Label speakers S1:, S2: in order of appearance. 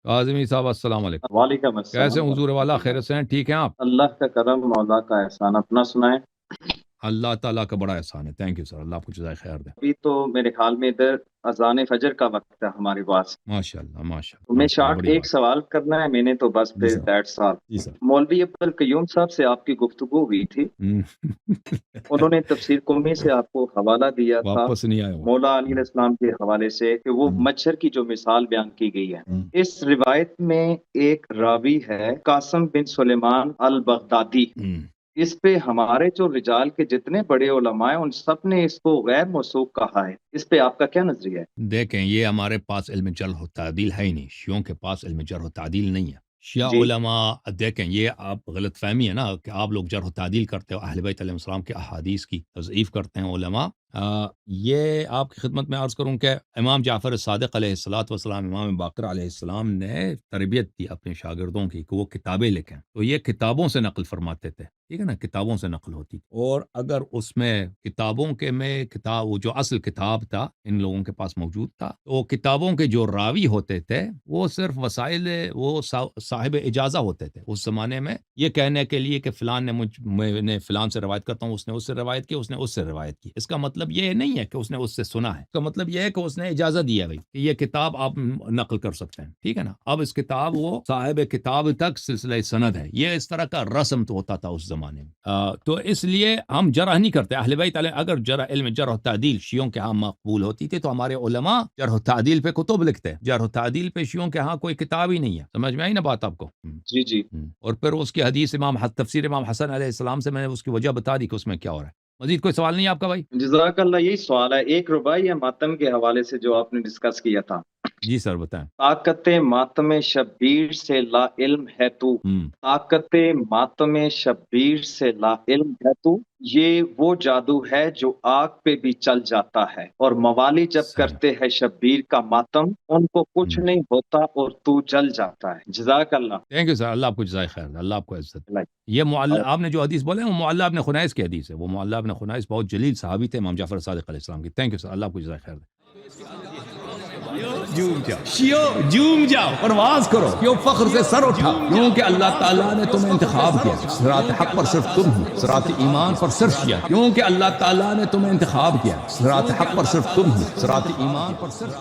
S1: काज़मी साहब अस्सलाम वालेकुम।
S2: वालेकुम
S1: कैसे हैं
S2: अस्सलाम।
S1: हुजूर वाला, खैरियत से हैं? ठीक हैं आप?
S2: अल्लाह का करम, मौला का एहसान, अपना सुनाएं।
S1: अल्लाह ताला का बड़ा एहसान है। थैंक यू सर, अल्लाह आपको जज़ाए खैर दे।
S2: अभी तो मेरे ख्याल में इधर अजान फजर का वक्त है हमारे पास।
S1: माशाअल्लाह
S2: तो
S1: माशाअल्लाह
S2: मैं
S1: माशाअल्लाह,
S2: शॉर्ट
S1: बड़ी
S2: एक
S1: बात।
S2: सवाल करना है मैंने, तो बस
S1: जी
S2: फिर
S1: सर,
S2: दैट्स ऑल।
S1: जी सर।
S2: मौलवी अब्दुल कयूम साहब से आपकी गुफ्तगू हुई थी, उन्होंने तफसीर कुम्मी से आपको हवाला दिया था
S1: वापस नहीं आया वो।
S2: मौला अली अलैहिस्सलाम के हवाले से कि वो मच्छर की जो मिसाल बयान की गई है। इस रिवायत में एक रावी है कासम बिन सुलेमान अल बगदादी। इस पे हमारे जो रिजाल के जितने बड़े उलमा हैं उन सब ने इसको गैर मौसूक कहा है। इस पे आपका क्या नजरिया है?
S1: देखें, ये हमारे पास इल्म जर्ह व तादील है ही नहीं, शियों के पास इल्म जर्ह व तादील नहीं है। शिया
S2: जी
S1: उलमा, देखें ये आप गलत फहमी है ना कि आप लोग जर्ह व तादील करते हो, अहले बैत अलैहिस्सलाम के अहादीस की तज़ईफ़ करते हैं उलमा। ये आपकी खिदमत में अर्ज़ करूँ कि इमाम जाफ़र सादिक़ अलैहिस्सलातु वस्सलाम, इमाम बाक़िर अलैहिस्सलाम ने तरबियत दी अपने शागिर्दों की कि वो किताबें लिखें, तो ये किताबों से नक़ल फरमाते थे, ठीक है ना? किताबों से नक़ल होती थी, और अगर उसमें किताबों के में किताब, वो जो असल किताब था इन लोगों के पास मौजूद था, तो किताबों के जो रावी होते थे वो सिर्फ वसाइल, वो साहिब इजाज़ा होते थे उस ज़माने में, ये कहने के लिए कि फ़लान ने मैंने फ़लान से रवायत करता हूँ, उसने उससे रवायत की, उसने उससे रवायत की। इसका मतलब ये नहीं है कि उसने उससे सुना है, इसका मतलब ये है कि उसने इजाज़त दी है भाई कि ये किताब आप नक़ल कर सकते हैं, ठीक है ना? अब इस किताब वो साहिब किताब तक सिलसिला सनद है, ये इस तरह का रस्म तो होता था उस ज़माने में। तो इसलिए हम जरह नहीं करते अहले बैत अलैहि, अगर जरह इल्म जरह तादील शियों के यहाँ मकबूल होती थी तो हमारे उलमा जरह तादील पे कुतुब लिखते, जरह तादील पे शियों के यहाँ कोई किताब ही नहीं है। समझ में आई ना बात आपको?
S2: जी जी।
S1: और फिर उसकी हदीस तफसीर इमाम हसन अलैहिस्सलाम से मैंने उसकी वजह बता दी कि उसमें क्या हो रहा है। मजीद कोई सवाल नहीं है आपका भाई?
S2: जज़ाकल्लाह, यही सवाल है एक रुबाई या मातम के हवाले से जो आपने डिस्कस किया था।
S1: जी सर बताएं।
S2: ताकत मातम शब्बीर से ला इल्म है तू, ताकत मातम शब्बीर से ला इल्म है तू, ये वो जादू है जो आग पे भी चल जाता है, और मवाली जब
S1: सही।
S2: करते हैं शब्बीर का मातम उनको कुछ नहीं होता और तू जल जाता है। जज़ाकल्लाह।
S1: थैंक यू सर, अल्लाह आपको जज़ाए खैर दे, अल्लाह आपको इज्जत।
S2: लाइक
S1: ये मुअल्ला आपने जो हदीस बोले वो मुअल्ला इब्न खुनैस की हदीस है, वो मुअल्ला इब्न खुनैस बहुत जलील सहाबी थे इमाम जाफर सादिक अलैहिस्सलाम की। थैंक यू सर, अल्लाह आपको जज़ाए खैर दे। झूम जाओ शियो, झूम जाओ, परवाज़ करो, क्यों फख्र से सर उठाओ, क्योंकि अल्लाह ताला ने तुम्हें इंतखाब किया, सिरात हक पर सिर्फ तुम ही, सिरात ईमान पर सिर्फ शिया, क्योंकि अल्लाह ताला ने तुम्हें इंतखाब किया, सिरात हक पर सिर्फ तुम ही, सिरात ईमान पर सिर्फ